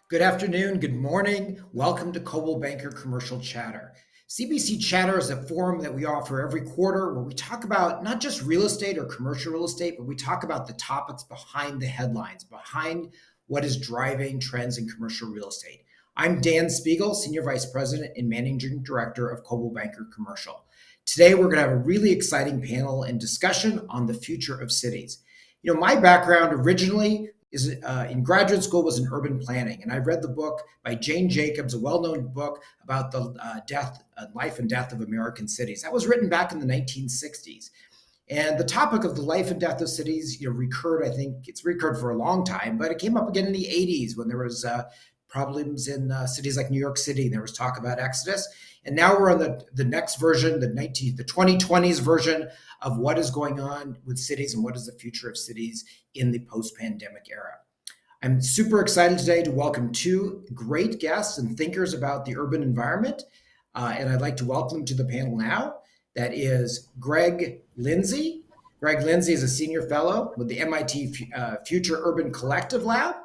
Good afternoon, good morning. Welcome to Coldwell Banker Commercial Chatter. CBC Chatter is a forum that we offer every quarter where we talk about not just real estate or commercial real estate, but we talk about the topics behind the headlines, behind what is driving trends in commercial real estate. I'm Dan Spiegel, Senior Vice President and Managing Director of Coldwell Banker Commercial. Today, we're going to have a really exciting panel and discussion on the future of cities. My background originally is in graduate school was in urban planning, and I read the book by Jane Jacobs, a well-known book about the life and death of American cities. That was written back in the 1960s, and the topic of the life and death of cities, recurred. I think it's recurred for a long time, but it came up again in the 80s when there was problems in cities like New York City. There was talk about exodus, and now we're on the next version, the 2020s version of what is going on with cities and what is the future of cities in the post-pandemic era. I'm super excited today to welcome two great guests and thinkers about the urban environment, and I'd like to welcome them to the panel now. That is Greg Lindsay. Greg Lindsay is a senior fellow with the MIT Future Urban Collective Lab,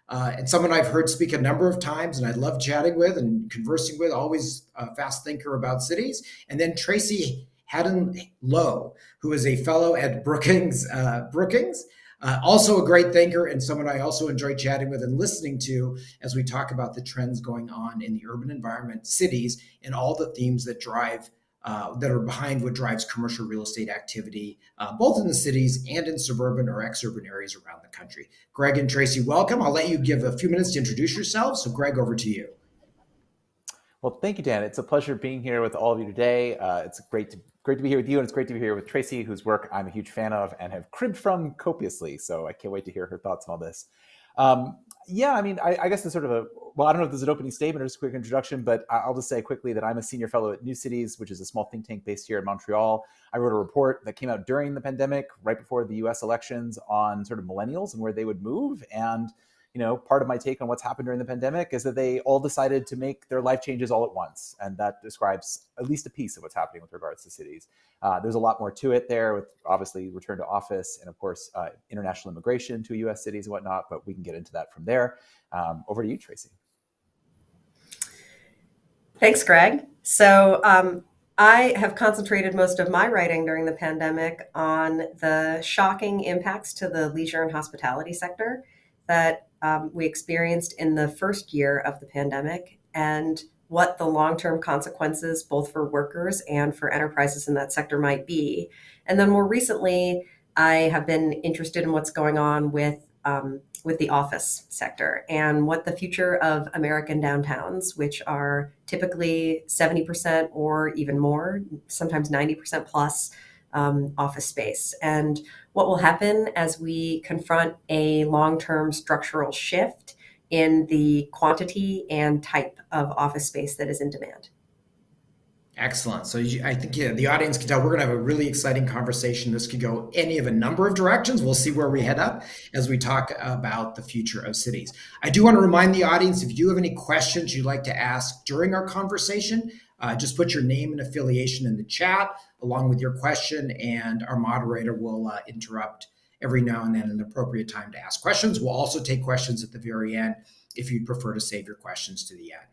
and someone I've heard speak a number of times and I love chatting with and conversing with, always a fast thinker about cities. And then Tracy Hadden Loh, who is a fellow at Brookings, also a great thinker and someone I also enjoy chatting with and listening to as we talk about the trends going on in the urban environment, cities, and all the themes that that are behind what drives commercial real estate activity, both in the cities and in suburban or exurban areas around the country. Greg and Tracy, welcome. I'll let you give a few minutes to introduce yourselves. So Greg, over to you. Well, thank you, Dan. It's a pleasure being here with all of you today. It's great to be here with you, and it's great to be here with Tracy, whose work I'm a huge fan of and have cribbed from copiously. So I can't wait to hear her thoughts on all this. I guess it's sort of I don't know if there's an opening statement or just a quick introduction, but I'll just say quickly that I'm a senior fellow at New Cities, which is a small think tank based here in Montreal. I wrote a report that came out during the pandemic, right before the US elections, on sort of millennials and where they would move. And part of my take on what's happened during the pandemic is that they all decided to make their life changes all at once. And that describes at least a piece of what's happening with regards to cities. There's a lot more to it there, with obviously return to office and, of course, international immigration to US cities and whatnot, but we can get into that from there. Over to you, Tracy. Thanks, Greg. So I have concentrated most of my writing during the pandemic on the shocking impacts to the leisure and hospitality sector that we experienced in the first year of the pandemic, and what the long-term consequences both for workers and for enterprises in that sector might be. And then more recently, I have been interested in what's going on with the office sector and what the future of American downtowns, which are typically 70% or even more, sometimes 90% plus office space, and what will happen as we confront a long-term structural shift in the quantity and type of office space that is in demand. Excellent. So I think the audience can tell we're going to have a really exciting conversation. This could go any of a number of directions. We'll see where we head up as we talk about the future of cities. I do want to remind the audience, if you have any questions you'd like to ask during our conversation, just put your name and affiliation in the chat along with your question, and our moderator will interrupt every now and then at an appropriate time to ask questions. We'll also take questions at the very end if you'd prefer to save your questions to the end.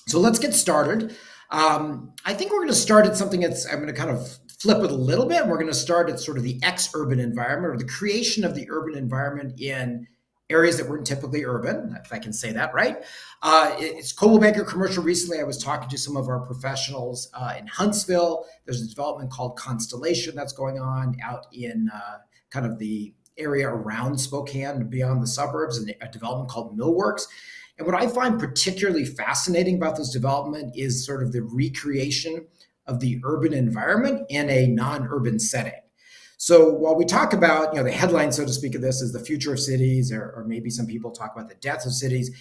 So let's get started. I think we're going to start at something I'm going to kind of flip it a little bit. We're going to start at sort of the ex-urban environment, or the creation of the urban environment in areas that weren't typically urban, if I can say that right. It's Coldwell Banker Commercial. Recently, I was talking to some of our professionals in Huntsville. There's a development called Constellation that's going on out in kind of the area around Spokane, beyond the suburbs, and a development called Millworks. And what I find particularly fascinating about this development is sort of the recreation of the urban environment in a non-urban setting. So while we talk about, the headline, so to speak, of this is the future of cities, or maybe some people talk about the death of cities,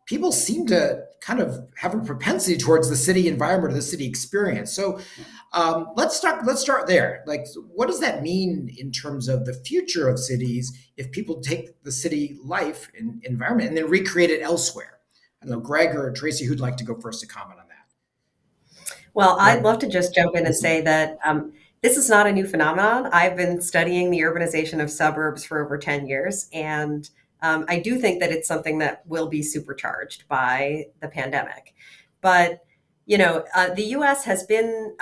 people seem to kind of have a propensity towards the city environment or the city experience. So let's start there. Like, what does that mean in terms of the future of cities if people take the city life and environment and then recreate it elsewhere? I don't know, Greg or Tracy, who'd like to go first to comment on that? Well, I'd love to just jump in and say that this is not a new phenomenon. I've been studying the urbanization of suburbs for over 10 years, and I do think that it's something that will be supercharged by the pandemic. But, the US has been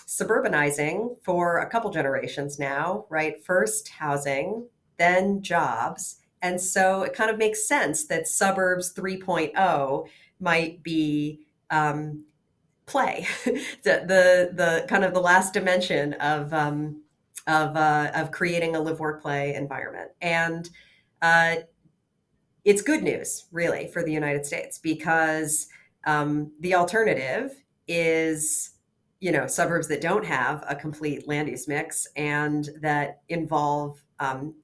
suburbanizing for a couple generations now, right? First housing, then jobs. And so it kind of makes sense that suburbs 3.0 might be play, the kind of the last dimension of creating a live work play environment. And uh, it's good news, really, for the United States because the alternative is, suburbs that don't have a complete land use mix and that involve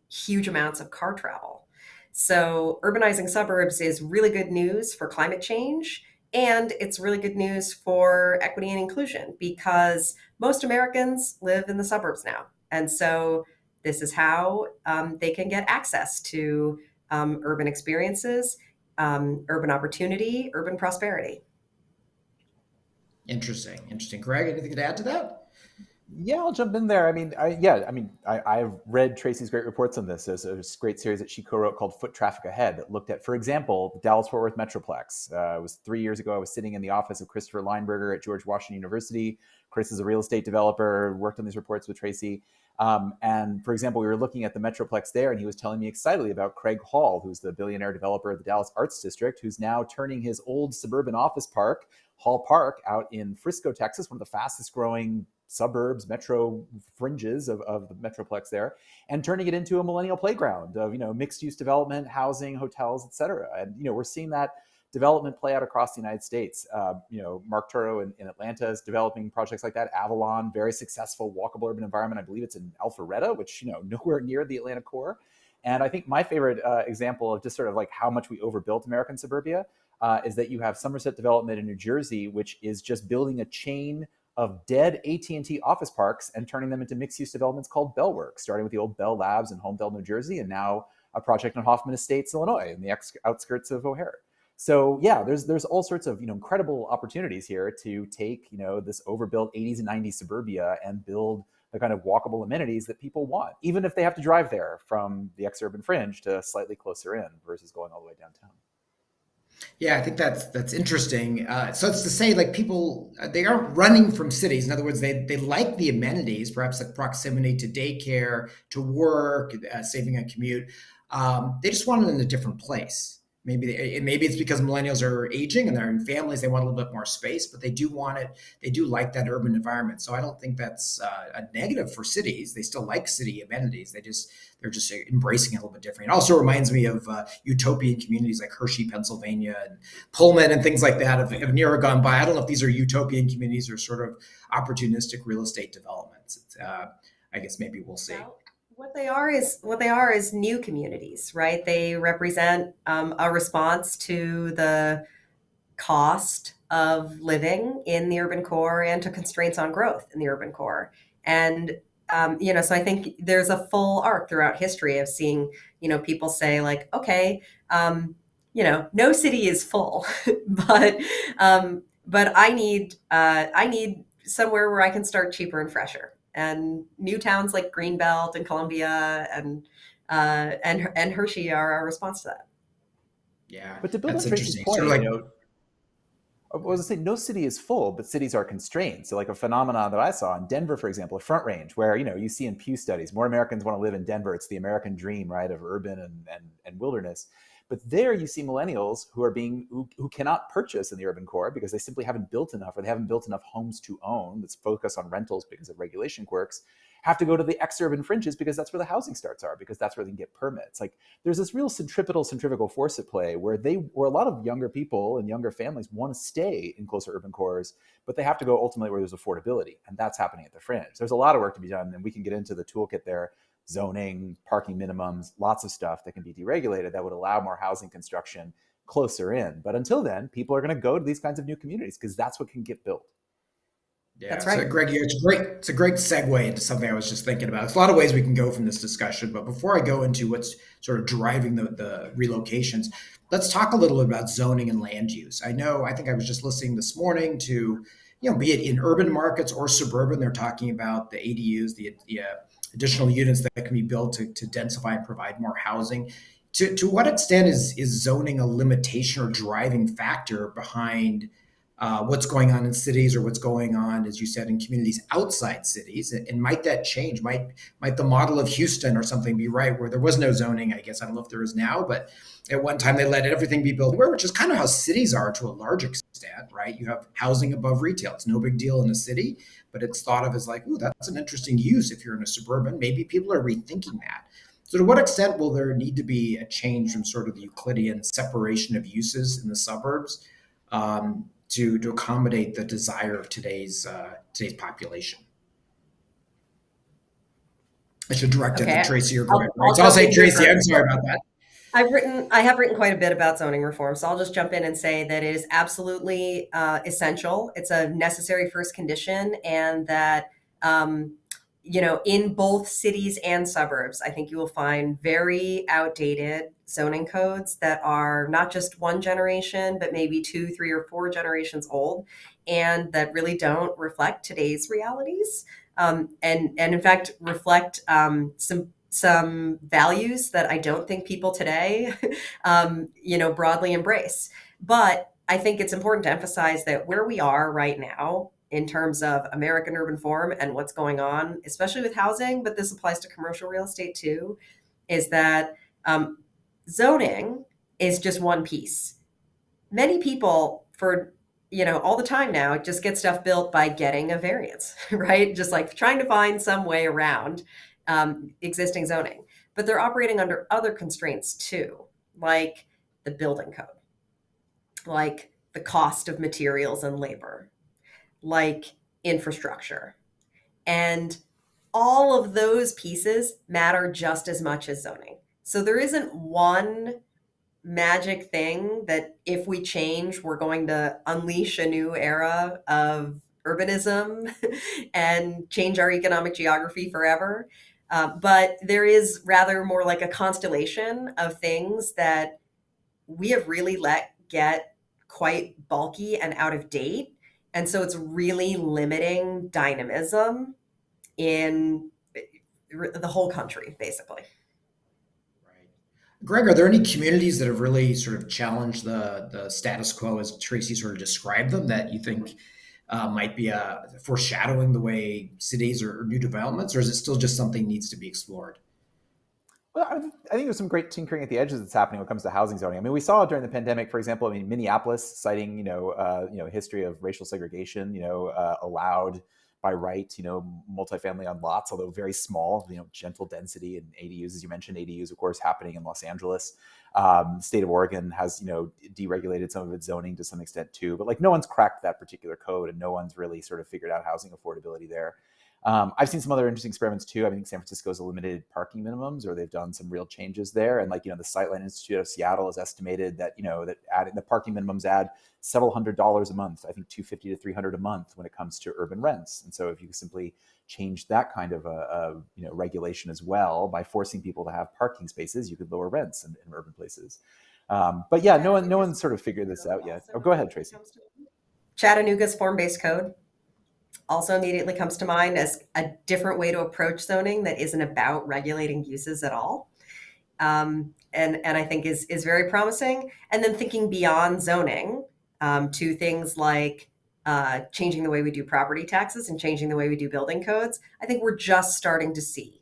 huge amounts of car travel. So urbanizing suburbs is really good news for climate change. And it's really good news for equity and inclusion because most Americans live in the suburbs now. And so this is how they can get access to urban experiences, urban opportunity, urban prosperity. Interesting. Greg, anything to add to that? Yeah, I'll jump in there. I've read Tracy's great reports on this. There's a great series that she co-wrote called Foot Traffic Ahead that looked at, for example, the Dallas-Fort Worth Metroplex. It was 3 years ago. I was sitting in the office of Christopher Lineberger at George Washington University. Chris is a real estate developer, worked on these reports with Tracy. And for example, we were looking at the Metroplex there, and he was telling me excitedly about Craig Hall, who's the billionaire developer of the Dallas Arts District, who's now turning his old suburban office park, Hall Park, out in Frisco, Texas, one of the fastest growing suburbs, metro fringes of the Metroplex there, and turning it into a millennial playground of, mixed use development, housing, hotels, et cetera. And, we're seeing that development play out across the United States. Mark Turo in Atlanta is developing projects like that. Avalon, very successful walkable urban environment. I believe it's in Alpharetta, which, nowhere near the Atlanta core. And I think my favorite example of just sort of like how much we overbuilt American suburbia is that you have Somerset Development in New Jersey, which is just building a chain of dead AT&T office parks and turning them into mixed-use developments called Bellworks, starting with the old Bell Labs in Holmdel, New Jersey, and now a project on Hoffman Estates, Illinois, in the outskirts of O'Hare. So yeah, there's all sorts of incredible opportunities here to take this overbuilt 80s and 90s suburbia and build the kind of walkable amenities that people want, even if they have to drive there from the ex-urban fringe to slightly closer in versus going all the way downtown. Yeah, I think that's interesting. So it's to say, like, people, they aren't running from cities. In other words, they like the amenities, perhaps like proximity to daycare, to work, saving a commute. They just want it in a different place. Maybe it's because millennials are aging and they're in families. They want a little bit more space, but they do want it. They do like that urban environment. So I don't think that's a negative for cities. They still like city amenities. They're just embracing it a little bit different. It also reminds me of utopian communities like Hershey, Pennsylvania, and Pullman and things like that of an era gone by. I don't know if these are utopian communities or sort of opportunistic real estate developments. I guess maybe we'll see. Well, what they are is new communities, right? They represent a response to the cost of living in the urban core and to constraints on growth in the urban core. And so I think there's a full arc throughout history of seeing, people say like, okay, no city is full, but I need somewhere where I can start cheaper and fresher. And new towns like Greenbelt and Columbia and Hershey are a response to that. Yeah, but to build on Tracy's point, sort of like, I was going to say, no city is full, but cities are constrained. So like a phenomenon that I saw in Denver, for example, a Front Range, where, you see in Pew studies, more Americans want to live in Denver. It's the American dream, right, of urban and wilderness. But there you see millennials who cannot purchase in the urban core because they simply haven't built enough, or they haven't built enough homes to own that's focused on rentals because of regulation quirks, have to go to the ex-urban fringes because that's where the housing starts are, because that's where they can get permits. Like there's this real centrifugal force at play where a lot of younger people and younger families want to stay in closer urban cores, but they have to go ultimately where there's affordability. And that's happening at the fringe. There's a lot of work to be done, and we can get into the toolkit there. Zoning, parking minimums, lots of stuff that can be deregulated that would allow more housing construction closer in. But until then, people are going to go to these kinds of new communities because that's what can get built. Yeah, that's right. So Greg, it's a great segue into something I was just thinking about. There's a lot of ways we can go from this discussion, but before I go into what's sort of driving the relocations, let's talk a little bit about zoning and land use. I think I was just listening this morning to, be it in urban markets or suburban, they're talking about the ADUs, the additional units that can be built to densify and provide more housing. To what extent is zoning a limitation or driving factor behind what's going on in cities, or what's going on, as you said, in communities outside cities? And might that change? Might the model of Houston or something be right, where there was no zoning? I guess I don't know if there is now, but at one time they let everything be built, which is kind of how cities are to a large extent, right? You have housing above retail. It's no big deal in a city, but it's thought of as like, ooh, that's an interesting use if you're in a suburban. Maybe people are rethinking that. So to what extent will there need to be a change from sort of the Euclidean separation of uses in the suburbs to accommodate the desire of today's population? I should direct it to Tracy or Greg. Right? So I'll say Tracy. I'm sorry about that. I have written quite a bit about zoning reform, so I'll just jump in and say that it is absolutely essential. It's a necessary first condition, and that in both cities and suburbs, I think you will find very outdated zoning codes that are not just one generation, but maybe 2, 3, or 4 generations old, and that really don't reflect today's realities, and in fact reflect some values that I don't think people today, broadly embrace. But I think it's important to emphasize that where we are right now in terms of American urban form and what's going on, especially with housing, but this applies to commercial real estate too, is that zoning is just one piece. Many people all the time now just get stuff built by getting a variance, right? Just like trying to find some way around existing zoning. But they're operating under other constraints too, like the building code, like the cost of materials and labor, like infrastructure. And all of those pieces matter just as much as zoning. So there isn't one magic thing that if we change, we're going to unleash a new era of urbanism and change our economic geography forever. But there is rather more like a constellation of things that we have really let get quite bulky and out of date. And so it's really limiting dynamism in the whole country, basically. Right. Greg, are there any communities that have really sort of challenged the status quo as Tracy sort of described them, that you think might be foreshadowing the way cities or new developments, or is it still just something needs to be explored? Well, I think there's some great tinkering at the edges that's happening when it comes to housing zoning. I mean, we saw during the pandemic, for example, Minneapolis citing, history of racial segregation, allowed by right, multifamily on lots, although very small, gentle density and ADUs, as you mentioned, ADUs, of course, happening in Los Angeles. State of Oregon has, deregulated some of its zoning to some extent too, but like no one's cracked that particular code and no one's really sort of figured out housing affordability there. I've seen some other interesting experiments too. I think San Francisco's eliminated parking minimums, or they've done some real changes there. And the Sightline Institute of Seattle has estimated that, that adding the parking minimums add several $100s a month, I think $250 to $300 a month when it comes to urban rents. And so if you simply change that kind of regulation as well by forcing people to have parking spaces, you could lower rents in urban places. But yeah, no one's sort of figured this out yet. Oh, go ahead, Tracy. Chattanooga's form-based code also immediately comes to mind as a different way to approach zoning that isn't about regulating uses at all. And I think is very promising. And then thinking beyond zoning to things like changing the way we do property taxes and changing the way we do building codes. I think we're just starting to see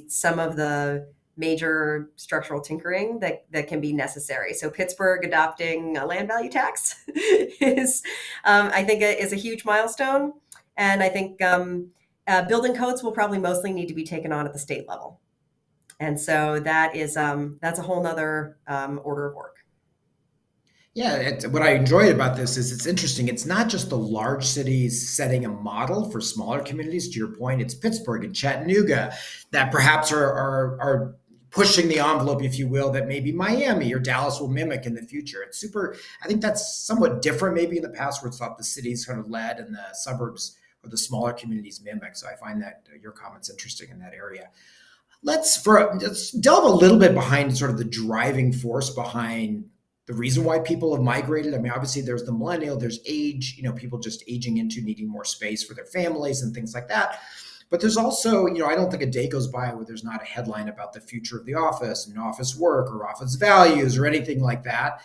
some of the major structural tinkering that can be necessary. So Pittsburgh adopting a land value tax is, I think, is a huge milestone. And I think building codes will probably mostly need to be taken on at the state level. And so that's a whole nother order of work. Yeah, what I enjoy about this is it's interesting. It's not just the large cities setting a model for smaller communities. To your point, it's Pittsburgh and Chattanooga that perhaps are pushing the envelope, if you will, that maybe Miami or Dallas will mimic in the future. It's super. I think that's somewhat different maybe in the past, where it's thought the cities kind of led and the suburbs or the smaller communities mimic. So I find that your comments interesting in that area. Let's delve a little bit behind sort of the driving force behind the reason why people have migrated. I mean, obviously there's the millennial, there's age, people just aging into needing more space for their families and things like that. But there's also, I don't think a day goes by where there's not a headline about the future of the office and office work or office values or anything like that.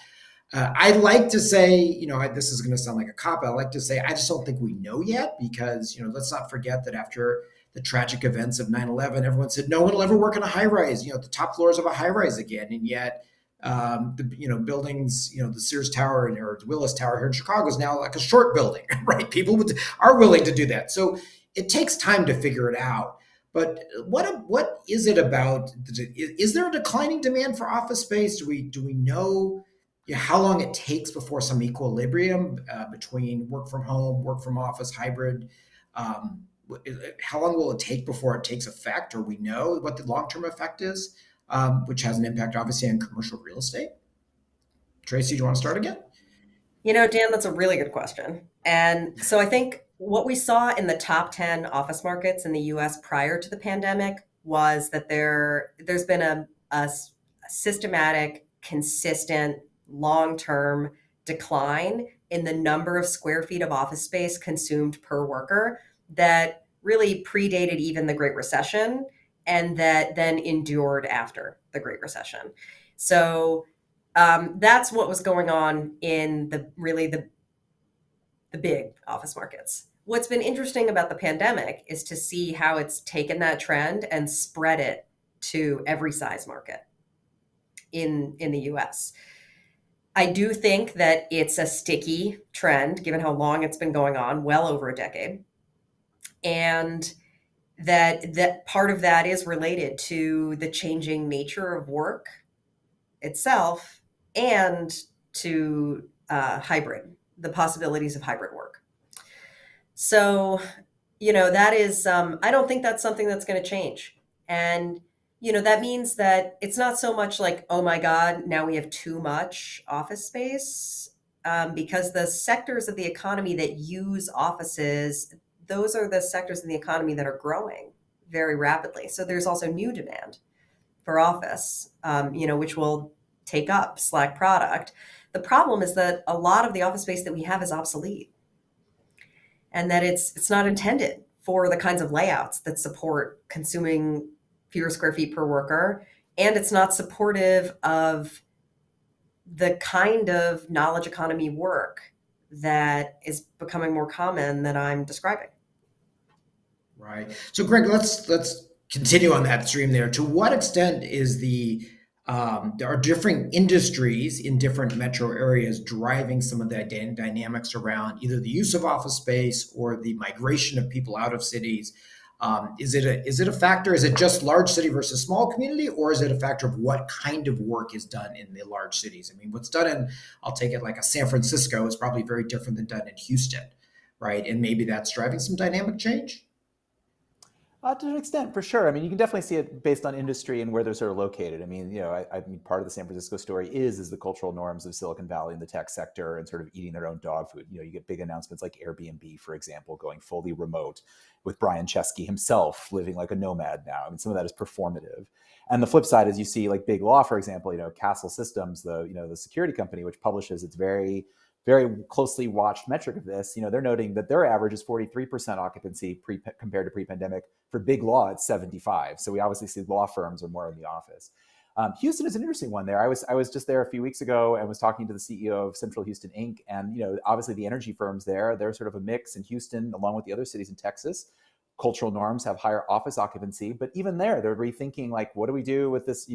I like to say, this is going to sound like a cop. I like to say, I just don't think we know yet because, let's not forget that after the tragic events of 9/11, everyone said no one will ever work in a high rise, the top floors of a high rise again. And yet, the buildings, the Sears Tower or the Willis Tower here in Chicago is now like a short building, right? People are willing to do that. So it takes time to figure it out. But what is it about? Is there a declining demand for office space? Do we know how long it takes before some equilibrium between work from home, work from office, hybrid? How long will it take before it takes effect, or we know what the long-term effect is, which has an impact, obviously, on commercial real estate? Tracy, do you want to start again? Dan, that's a really good question. And so I think what we saw in the top 10 office markets in the US prior to the pandemic was that there's been a systematic, consistent, long-term decline in the number of square feet of office space consumed per worker that really predated even the Great Recession and that then endured after the Great Recession. So that's what was going on in the big office markets. What's been interesting about the pandemic is to see how it's taken that trend and spread it to every size market in the US. I do think that it's a sticky trend, given how long it's been going on, well over a decade. And that part of that is related to the changing nature of work itself and to the possibilities of hybrid work. So, that is, I don't think that's something that's going to change. And that means that it's not so much like, oh my God, now we have too much office space, because the sectors of the economy that use offices, those are the sectors in the economy that are growing very rapidly. So there's also new demand for office, which will take up Slack product. The problem is that a lot of the office space that we have is obsolete, and that it's not intended for the kinds of layouts that support consuming fewer square feet per worker, and it's not supportive of the kind of knowledge economy work that is becoming more common that I'm describing. Right. So, Greg, let's continue on that stream there. To what extent is there are different industries in different metro areas driving some of the dynamics around either the use of office space or the migration of people out of cities? Is it a factor? Is it just large city versus small community, or is it a factor of what kind of work is done in the large cities? I mean, what's done in, I'll take it like a San Francisco, is probably very different than done in Houston, right? And maybe that's driving some dynamic change. To an extent, for sure. I mean, you can definitely see it based on industry and where they're sort of located. I mean, I mean, part of the San Francisco story is the cultural norms of Silicon Valley and the tech sector and sort of eating their own dog food. You get big announcements like Airbnb, for example, going fully remote, with Brian Chesky himself living like a nomad now. I mean, some of that is performative. And the flip side is you see like big law, for example, Castle Systems, the security company, which publishes its very closely watched metric of this, they're noting that their average is 43% occupancy compared to pre-pandemic. For big law, it's 75. So we obviously see law firms are more in the office. Houston is an interesting one there. I was just there a few weeks ago and was talking to the CEO of Central Houston Inc. And obviously the energy firms there, they're sort of a mix in Houston, along with the other cities in Texas. Cultural norms have higher office occupancy, but even there, they're rethinking like, what do we do with this?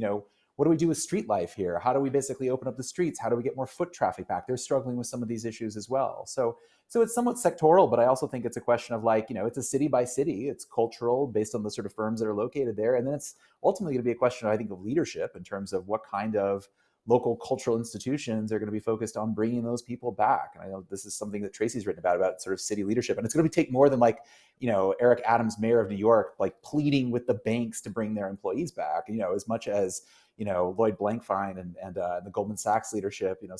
What do we do with street life here? How do we basically open up the streets? How do we get more foot traffic back? They're struggling with some of these issues as well. So it's somewhat sectoral, but I also think it's a question of like, it's a city by city, it's cultural based on the sort of firms that are located there. And then it's ultimately going to be a question, I think, of leadership in terms of what kind of local cultural institutions are going to be focused on bringing those people back. And I know this is something that Tracy's written about sort of city leadership. And it's going to take more than like, Eric Adams, mayor of New York, like pleading with the banks to bring their employees back, as much as, Lloyd Blankfein and the Goldman Sachs leadership, David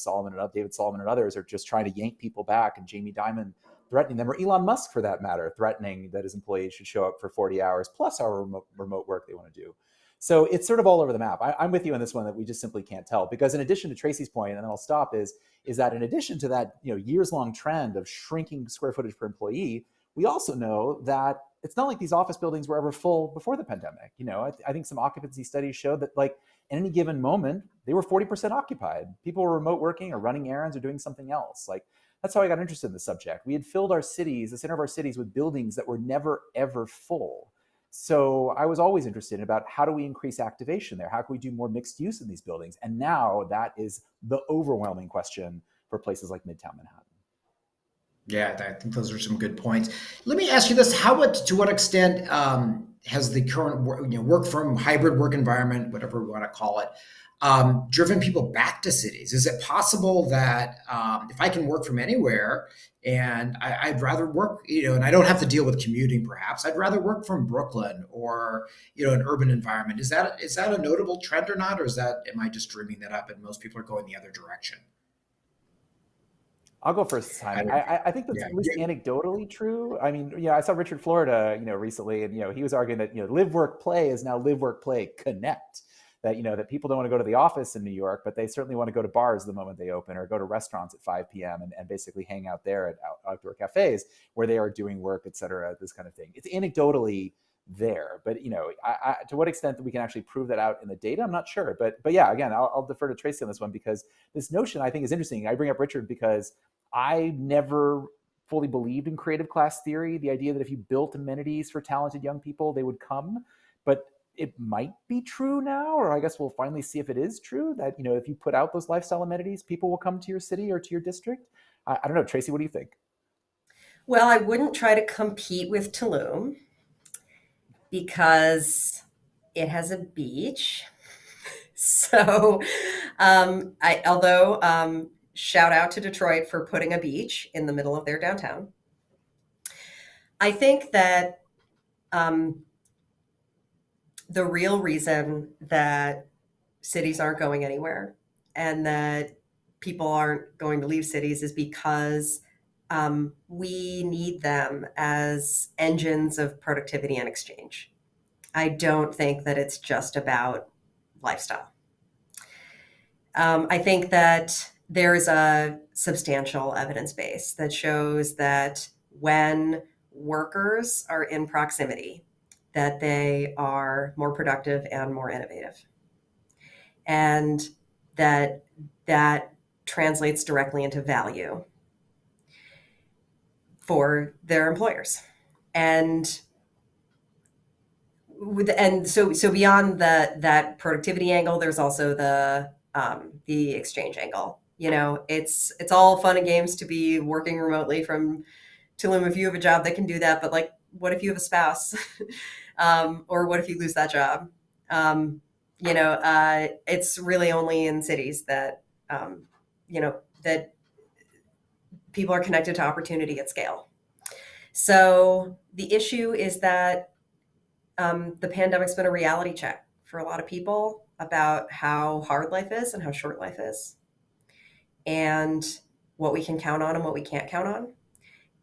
Solomon and others are just trying to yank people back, and Jamie Dimon threatening them, or Elon Musk for that matter, threatening that his employees should show up for 40 hours plus our remote work they want to do. So it's sort of all over the map. I'm with you on this one that we just simply can't tell, because in addition to Tracy's point, and then I'll stop, is that in addition to that years long trend of shrinking square footage per employee, we also know that it's not like these office buildings were ever full before the pandemic. I think some occupancy studies showed that like at any given moment, they were 40% occupied. People were remote working or running errands or doing something else. Like that's how I got interested in the subject. We had filled our cities, the center of our cities, with buildings that were never, ever full. So I was always interested in about how do we increase activation there? How can we do more mixed use in these buildings? And now that is the overwhelming question for places like Midtown Manhattan. Yeah, I think those are some good points. Let me ask you this: to what extent has the current work from hybrid work environment, whatever we want to call it, driven people back to cities? Is it possible that if I can work from anywhere and I'd rather work, and I don't have to deal with commuting, perhaps I'd rather work from Brooklyn or an urban environment? Is that a notable trend or not, or am I just dreaming that up and most people are going the other direction? I'll go first this time. I think that's at least anecdotally true. I mean, I saw Richard Florida, recently, and he was arguing that live, work, play is now live, work, play, connect. That people don't want to go to the office in New York, but they certainly want to go to bars the moment they open, or go to restaurants at 5 p.m. and basically hang out there at outdoor cafes where they are doing work, et cetera, this kind of thing. It's anecdotally there, but to what extent that we can actually prove that out in the data, I'm not sure. But yeah, again, I'll defer to Tracy on this one, because this notion I think is interesting. I bring up Richard because I never fully believed in creative class theory, the idea that if you built amenities for talented young people, they would come. But it might be true now, or I guess we'll finally see if it is true, that if you put out those lifestyle amenities, people will come to your city or to your district. I don't know. Tracy, what do you think? Well, I wouldn't try to compete with Tulum because it has a beach. So, although shout out to Detroit for putting a beach in the middle of their downtown, I think that the real reason that cities aren't going anywhere and that people aren't going to leave cities is because we need them as engines of productivity and exchange. I don't think that it's just about lifestyle. I think that there's a substantial evidence base that shows that when workers are in proximity, that they are more productive and more innovative. And that translates directly into value for their employers. And so beyond that productivity angle, there's also the exchange angle. It's all fun and games to be working remotely from Tulum if you have a job that can do that, but like, what if you have a spouse? Or what if you lose that job? It's really only in cities that that people are connected to opportunity at scale. So the issue is that the pandemic's been a reality check for a lot of people about how hard life is and how short life is, and what we can count on and what we can't count on.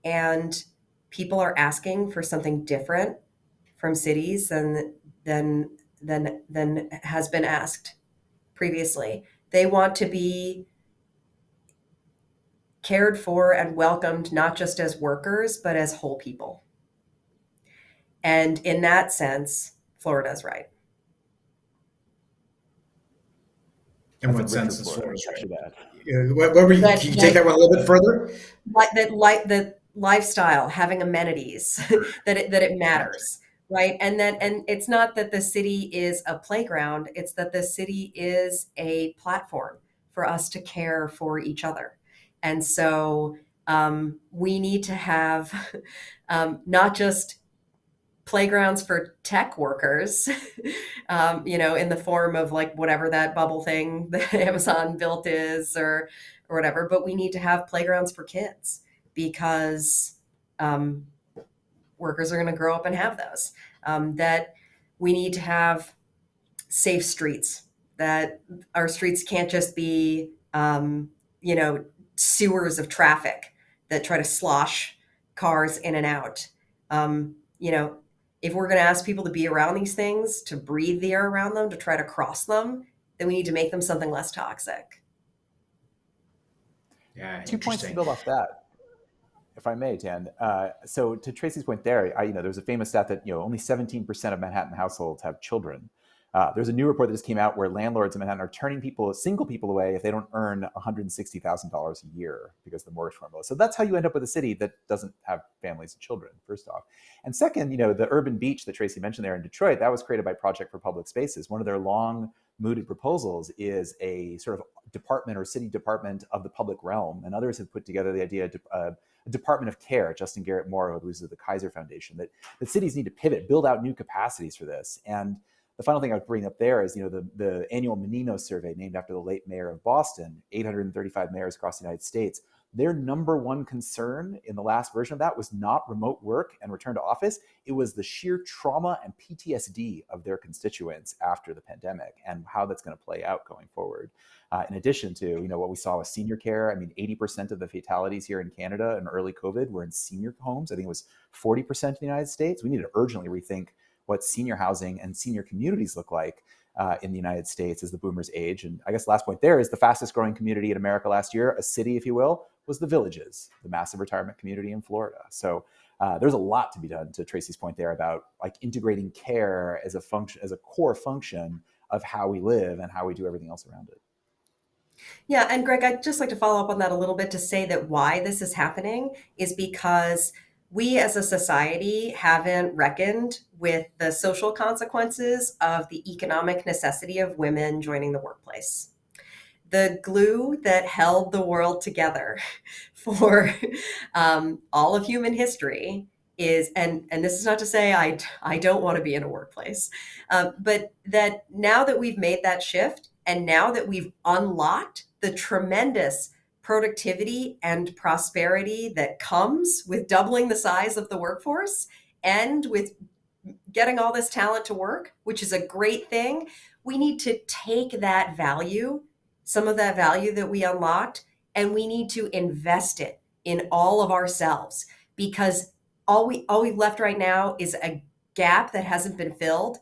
And people are asking for something different from cities than has been asked previously. They want to be cared for and welcomed, not just as workers, but as whole people. And in that sense, Florida's right. In what sense is Florida's right? Can you take that one a little bit further? That lifestyle, having amenities, that it matters, right? And it's not that the city is a playground; it's that the city is a platform for us to care for each other. And so we need to have not just playgrounds for tech workers, in the form of like whatever that bubble thing that Amazon built is or whatever, but we need to have playgrounds for kids because workers are going to grow up and have those. That we need to have safe streets, that our streets can't just be, sewers of traffic that try to slosh cars in and out. If we're going to ask people to be around these things, to breathe the air around them, to try to cross them, then we need to make them something less toxic. Yeah, 2 points to build off that. If I may, Dan. So to Tracy's point there, there's a famous stat that only 17% of Manhattan households have children. There's a new report that just came out where landlords in Manhattan are turning single people away if they don't earn $160,000 a year because of the mortgage formula. So that's how you end up with a city that doesn't have families and children, first off. And second, the urban beach that Tracy mentioned there in Detroit, that was created by Project for Public Spaces. One of their long mooted proposals is a sort of department or city department of the public realm. And others have put together the idea of a department of care. Justin Garrett Moore, who is the Kaiser Foundation, that cities need to pivot, build out new capacities for this. And the final thing I would bring up there is, the annual Menino survey named after the late mayor of Boston, 835 mayors across the United States. Their number one concern in the last version of that was not remote work and return to office. It was the sheer trauma and PTSD of their constituents after the pandemic and how that's going to play out going forward. In addition to, what we saw with senior care. I mean, 80% of the fatalities here in Canada in early COVID were in senior homes. I think it was 40% in the United States. We need to urgently rethink what senior housing and senior communities look like in the United States as the boomers age. And I guess the last point there is the fastest growing community in America last year, a city, if you will, was the Villages, the massive retirement community in Florida. So there's a lot to be done, to Tracy's point there, about like integrating care as a function, as a core function of how we live and how we do everything else around it. Yeah, and Greg, I'd just like to follow up on that a little bit to say that why this is happening is because we as a society haven't reckoned with the social consequences of the economic necessity of women joining the workplace. The glue that held the world together for all of human history is, and this is not to say I don't want to be in a workplace, but that now that we've made that shift and now that we've unlocked the tremendous productivity and prosperity that comes with doubling the size of the workforce and with getting all this talent to work, which is a great thing, we need to take that value, some of that value that we unlocked, and we need to invest it in all of ourselves, because all we've left right now is a gap that hasn't been filled.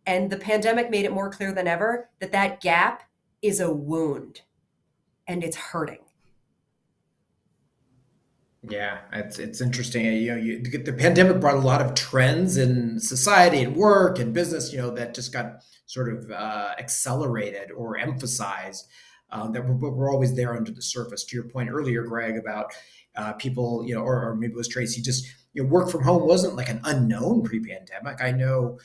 And the pandemic made it more clear than ever that that gap is a wound and it's hurting. Yeah, it's interesting. The pandemic brought a lot of trends in society and work and business, that just got sort of accelerated or emphasized, that we're always there under the surface. To your point earlier, Greg, about people, or maybe it was Tracy, just work from home wasn't like an unknown pre-pandemic. I know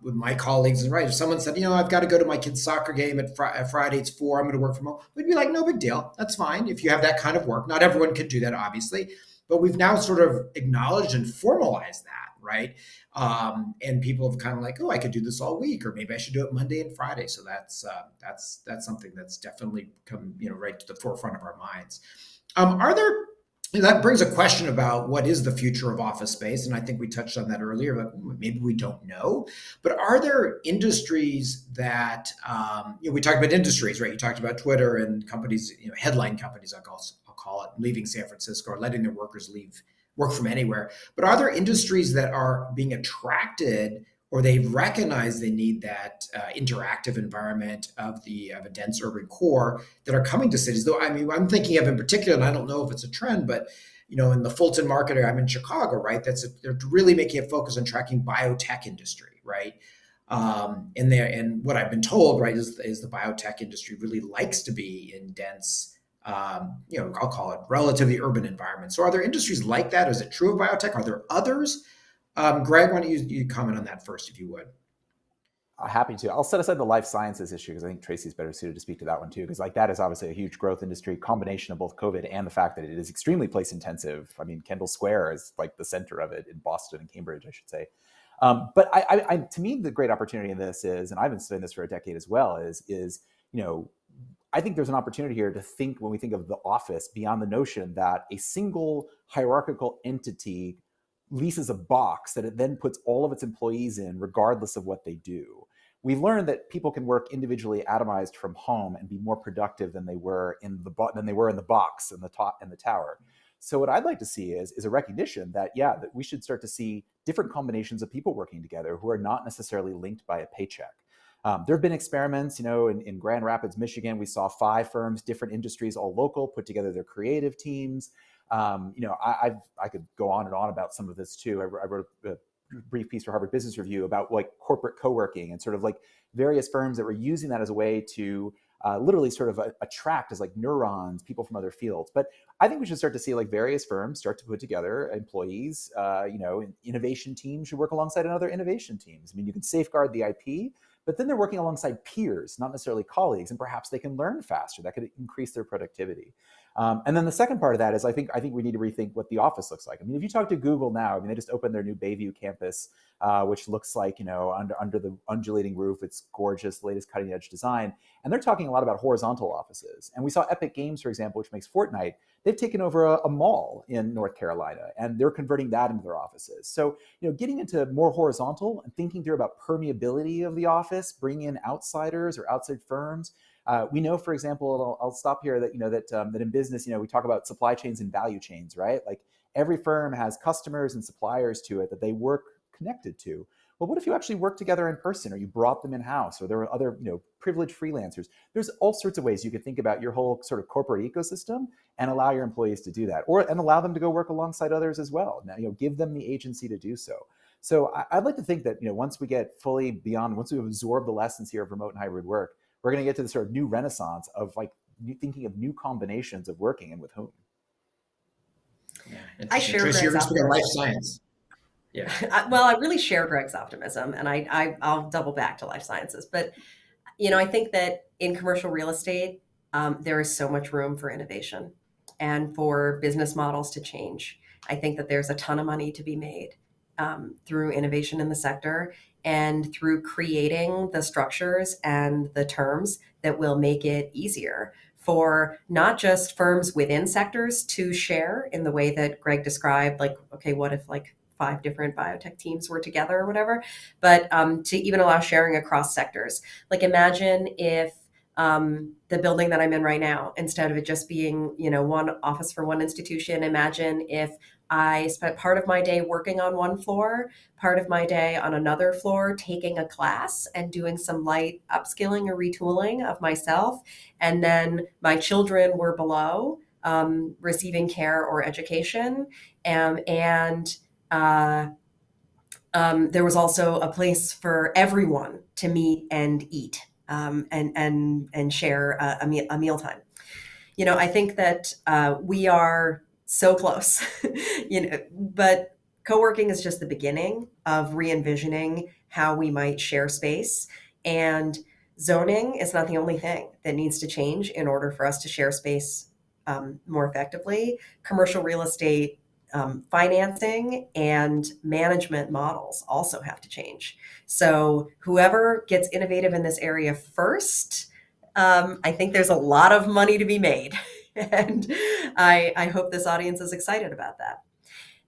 with my colleagues, and right, if someone said, I've got to go to my kid's soccer game at Friday, it's 4, I'm going to work from home, we'd be like, no big deal. That's fine. If you have that kind of work, not everyone can do that, obviously, but we've now sort of acknowledged and formalized that, right? And people have kind of like, oh, I could do this all week, or maybe I should do it Monday and Friday. So that's something that's definitely come, right to the forefront of our minds. That brings a question about what is the future of office space. And I think we touched on that earlier, but maybe we don't know. But are there industries that, we talked about industries, right? You talked about Twitter and companies, headline companies, I'll call it, leaving San Francisco or letting their workers work from anywhere. But are there industries that are being attracted, or they recognize they need that interactive environment of a dense urban core, that are coming to cities? Though, I'm thinking of in particular, and I don't know if it's a trend, but in the Fulton market area, I'm in Chicago, right? They're really making a focus on tracking biotech industry, right? And what I've been told, right, is the biotech industry really likes to be in dense, I'll call it relatively urban environments. So are there industries like that? Is it true of biotech? Are there others? Greg, why don't you comment on that first, if you would? Happy to. I'll set aside the life sciences issue because I think Tracy's better suited to speak to that one too, because that is obviously a huge growth industry, combination of both COVID and the fact that it is extremely place intensive. I mean, Kendall Square is like the center of it in Boston and Cambridge, I should say. But to me, the great opportunity in this is, and I've been studying this for a decade as well, is I think there's an opportunity here to think, when we think of the office, beyond the notion that a single hierarchical entity leases a box that it then puts all of its employees in, regardless of what they do. We've learned that people can work individually atomized from home and be more productive than they were in the box and the top and the tower. So what I'd like to see is a recognition that that we should start to see different combinations of people working together who are not necessarily linked by a paycheck. There have been experiments, in Grand Rapids, Michigan, we saw 5 firms, different industries, all local, put together their creative teams. I could go on and on about some of this too. I wrote a brief piece for Harvard Business Review about like corporate co-working and sort of like various firms that were using that as a way to literally sort of attract as like neurons, people from other fields. But I think we should start to see like various firms start to put together employees, innovation teams should work alongside another innovation teams. I mean, you can safeguard the IP, but then they're working alongside peers, not necessarily colleagues, and perhaps they can learn faster. That could increase their productivity. And then the second part of that is I think we need to rethink what the office looks like. I mean, if you talk to Google now, I mean, they just opened their new Bayview campus, which looks like, under the undulating roof, it's gorgeous, latest cutting edge design. And they're talking a lot about horizontal offices. And we saw Epic Games, for example, which makes Fortnite. They've taken over a mall in North Carolina, and they're converting that into their offices. So, getting into more horizontal and thinking through about permeability of the office, bringing in outsiders or outside firms. We know, for example, I'll stop here, that that in business, we talk about supply chains and value chains, right? Like every firm has customers and suppliers to it that they work connected to. Well, what if you actually work together in person, or you brought them in house, or there were other privileged freelancers? There's all sorts of ways you could think about your whole sort of corporate ecosystem and allow your employees to do that, and allow them to go work alongside others as well. Now, give them the agency to do so. So I'd like to think that once we get fully beyond, once we absorb the lessons here of remote and hybrid work, we're going to get to the sort of new renaissance of like thinking of new combinations of working and with whom. Yeah, I share Tracy, Greg's you're optimism. life science. Yeah. I really share Greg's optimism, and I'll double back to life sciences. But, I think that in commercial real estate, there is so much room for innovation and for business models to change. I think that there's a ton of money to be made through innovation in the sector and through creating the structures and the terms that will make it easier for not just firms within sectors to share in the way that Greg described, like, okay, what if like 5 different biotech teams were together or whatever, but to even allow sharing across sectors. Like imagine if the building that I'm in right now, instead of it just being, one office for one institution, imagine if I spent part of my day working on one floor, part of my day on another floor, taking a class and doing some light upskilling or retooling of myself. And then my children were below, receiving care or education. And there was also a place for everyone to meet and eat, and share a mealtime. I think that we are so close, but co-working is just the beginning of re-envisioning how we might share space. And zoning is not the only thing that needs to change in order for us to share space more effectively. Commercial real estate financing and management models also have to change. So whoever gets innovative in this area first, I think there's a lot of money to be made. And I hope this audience is excited about that.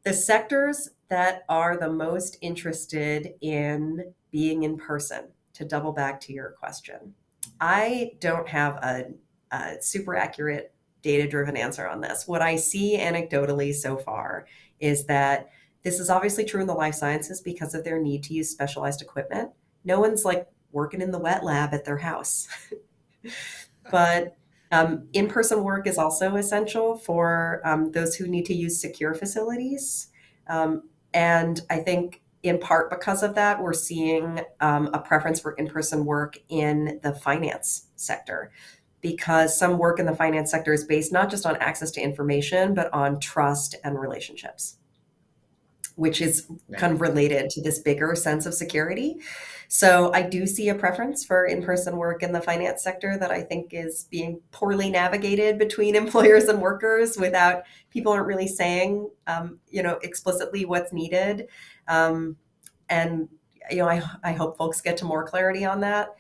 The sectors that are the most interested in being in person, to double back to your question, I don't have a super accurate data-driven answer on this. What I see anecdotally so far is that this is obviously true in the life sciences because of their need to use specialized equipment. No one's like working in the wet lab at their house. But in-person work is also essential for those who need to use secure facilities. And I think in part because of that, we're seeing a preference for in-person work in the finance sector, because some work in the finance sector is based not just on access to information, but on trust and relationships, which is kind of related to this bigger sense of security. So I do see a preference for in-person work in the finance sector that I think is being poorly navigated between employers and workers without people aren't really saying, explicitly what's needed. And, I hope folks get to more clarity on that.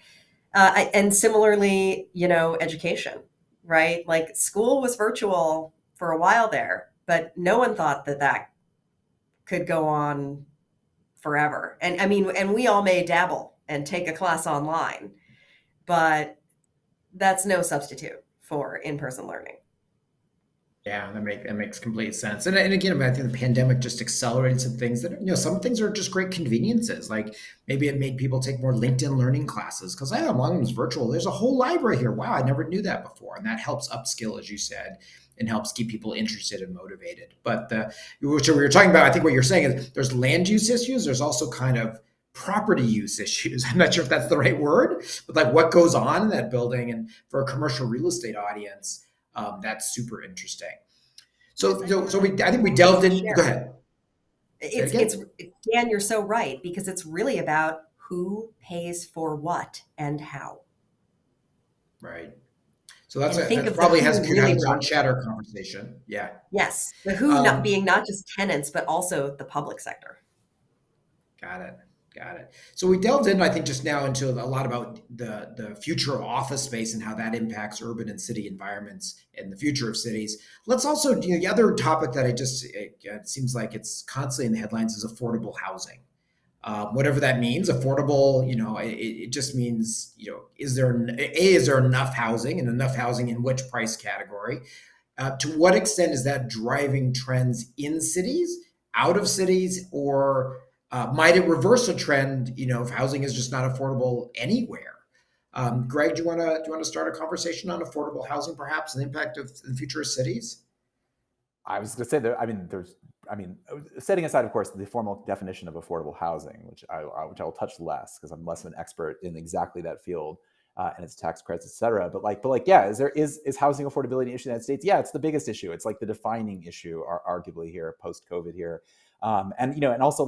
And similarly, education, right? Like school was virtual for a while there, but no one thought that could go on forever. And we all may dabble and take a class online, but that's no substitute for in-person learning. Yeah, that makes complete sense. And again, I mean, I think the pandemic just accelerated some things that, some things are just great conveniences. Like maybe it made people take more LinkedIn learning classes because long as it's virtual, there's a whole library here. Wow, I never knew that before. And that helps upskill, as you said, and helps keep people interested and motivated. But which we were talking about, I think what you're saying is there's land use issues. There's also kind of property use issues. I'm not sure if that's the right word, but like what goes on in that building. And for a commercial real estate audience, that's super interesting. Yes, I think we delved in. Go share. ahead. Say it It's again. Dan, you're so right, because it's really about who pays for what and how. Right. So that's And think that of the probably who could have really its own broadly. chatter conversation. Yeah. Yes, the who not Um, being not just tenants, but also the public sector. got it. Got it. So we delved in, I think, just now into a lot about the future of office space and how that impacts urban and city environments and the future of cities. Let's also, the other topic that it seems like it's constantly in the headlines is affordable housing. Whatever that means, affordable, it just means, is there enough housing and enough housing in which price category? To what extent is that driving trends in cities, out of cities, or might it reverse a trend, if housing is just not affordable anywhere? Greg, do you want to start a conversation on affordable housing, perhaps, and the impact of the future of cities? I was going to say that. I mean, setting aside, of course, the formal definition of affordable housing, which I will touch less because I'm less of an expert in exactly that field and its tax credits, et cetera. But yeah, is housing affordability an issue in the United States? Yeah, it's the biggest issue. It's like the defining issue, arguably here post COVID here, and also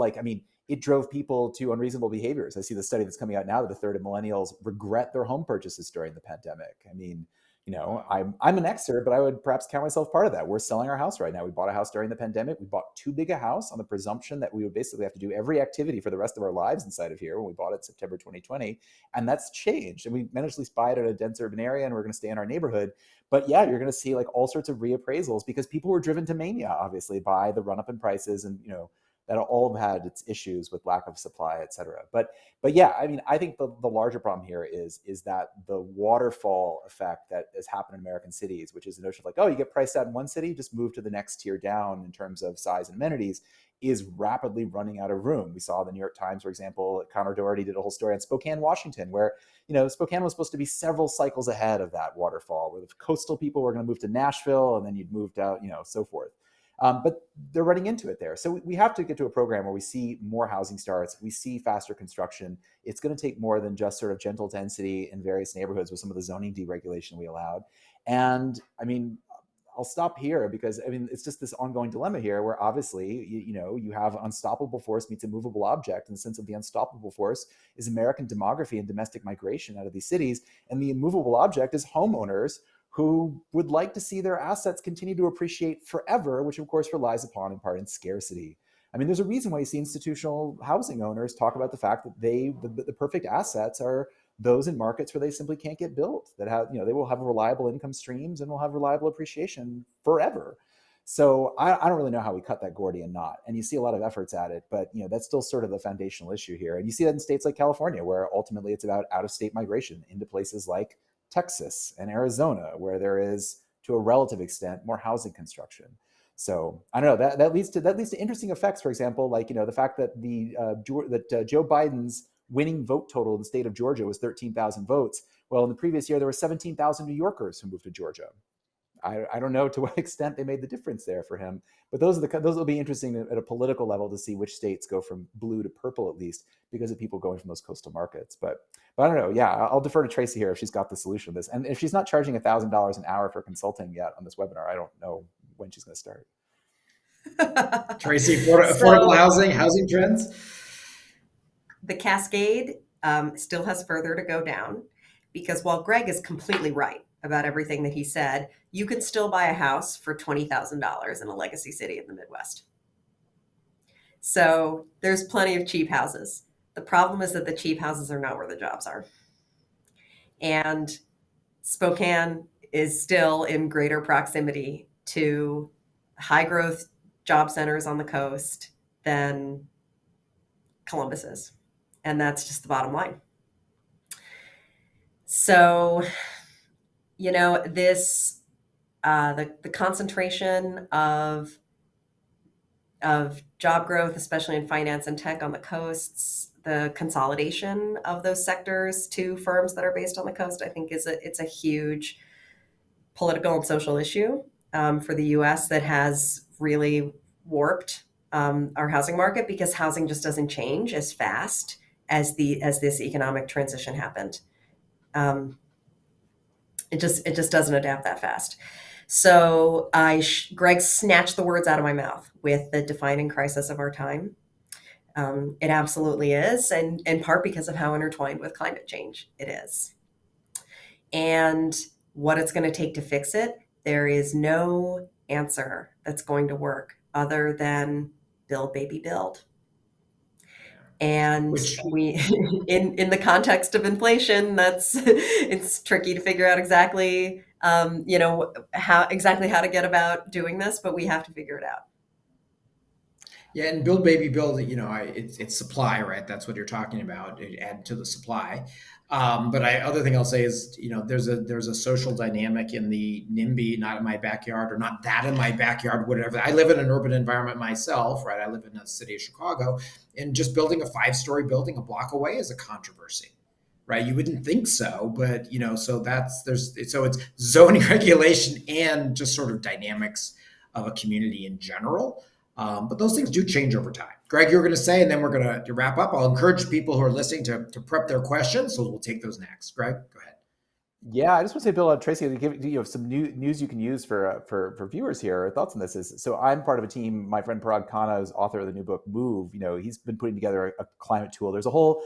it drove people to unreasonable behaviors. I see the study that's coming out now that a third of millennials regret their home purchases during the pandemic. I mean, I'm an Xer, but I would perhaps count myself part of that. We're selling our house right now. We bought a house during the pandemic. We bought too big a house on the presumption that we would basically have to do every activity for the rest of our lives inside of here when we bought it September 2020. And that's changed. And we managed to buy it at a dense urban area and we're going to stay in our neighborhood. But yeah, you're going to see like all sorts of reappraisals because people were driven to mania, obviously, by the run up in prices and, that all have had its issues with lack of supply, et cetera. But yeah, I mean, I think the larger problem here is that the waterfall effect that has happened in American cities, which is the notion of like, oh, you get priced out in one city, just move to the next tier down in terms of size and amenities, is rapidly running out of room. We saw the New York Times, for example, Connor Doherty did a whole story on Spokane, Washington, where Spokane was supposed to be several cycles ahead of that waterfall, where the coastal people were going to move to Nashville, and then you'd moved out, so forth. But they're running into it there. So we have to get to a program where we see more housing starts, we see faster construction. It's going to take more than just sort of gentle density in various neighborhoods with some of the zoning deregulation we allowed. And I mean, I'll stop here because it's just this ongoing dilemma here where obviously, you have unstoppable force meets immovable object in the sense of the unstoppable force is American demography and domestic migration out of these cities. And the immovable object is homeowners who would like to see their assets continue to appreciate forever, which of course relies upon in part in scarcity. I mean, there's a reason why you see institutional housing owners talk about the fact that the perfect assets are those in markets where they simply can't get built, that have, they will have reliable income streams and will have reliable appreciation forever. So I don't really know how we cut that Gordian knot. And you see a lot of efforts at it, but that's still sort of the foundational issue here. And you see that in states like California, where ultimately it's about out-of-state migration into places like Texas and Arizona, where there is, to a relative extent, more housing construction. So I don't know. That leads to interesting effects. For example, like the fact that Joe Biden's winning vote total in the state of Georgia was 13,000 votes. Well, in the previous year, there were 17,000 New Yorkers who moved to Georgia. I don't know to what extent they made the difference there for him, but those will be interesting at a political level to see which states go from blue to purple, at least because of people going from those coastal markets. But I don't know. Yeah, I'll defer to Tracy here if she's got the solution to this, and if she's not charging $1,000 an hour for consulting yet on this webinar, I don't know when she's going to start. Tracy, affordable housing trends. The cascade still has further to go down because while Greg is completely right about everything that he said, you can still buy a house for $20,000 in a legacy city in the Midwest. So there's plenty of cheap houses. The problem is that the cheap houses are not where the jobs are. And Spokane is still in greater proximity to high growth job centers on the coast than Columbus is. And that's just the bottom line. So, this the concentration of job growth, especially in finance and tech on the coasts, the consolidation of those sectors to firms that are based on the coast, I think it's a huge political and social issue for the U.S. that has really warped our housing market, because housing just doesn't change as fast as this economic transition happened. It just doesn't adapt that fast. So Greg snatched the words out of my mouth with the defining crisis of our time. It absolutely is, and in part because of how intertwined with climate change it is. And what it's going to take to fix it, there is no answer that's going to work other than build, baby, build. And we, in the context of inflation, it's tricky to figure out exactly, how to get about doing this, but we have to figure it out. Yeah, and build, baby, build. It's supply, right? That's what you're talking about. Add to the supply. But other thing I'll say is, there's a social dynamic in the NIMBY, not in my backyard, or not that in my backyard, whatever. I live in an urban environment myself, right? I live in the city of Chicago, and just building a 5-story building a block away is a controversy, right? You wouldn't think so, but so it's zoning regulation and just sort of dynamics of a community in general. But those things do change over time. Greg, you're going to say, and then we're going to wrap up. I'll encourage people who are listening to prep their questions, so we'll take those next. Greg, go ahead. Yeah, I just want to say, Bill, Tracy, to give some news you can use for viewers here. Or thoughts on this is, so I'm part of a team. My friend Parag Khanna is author of the new book Move. He's been putting together a climate tool. There's a whole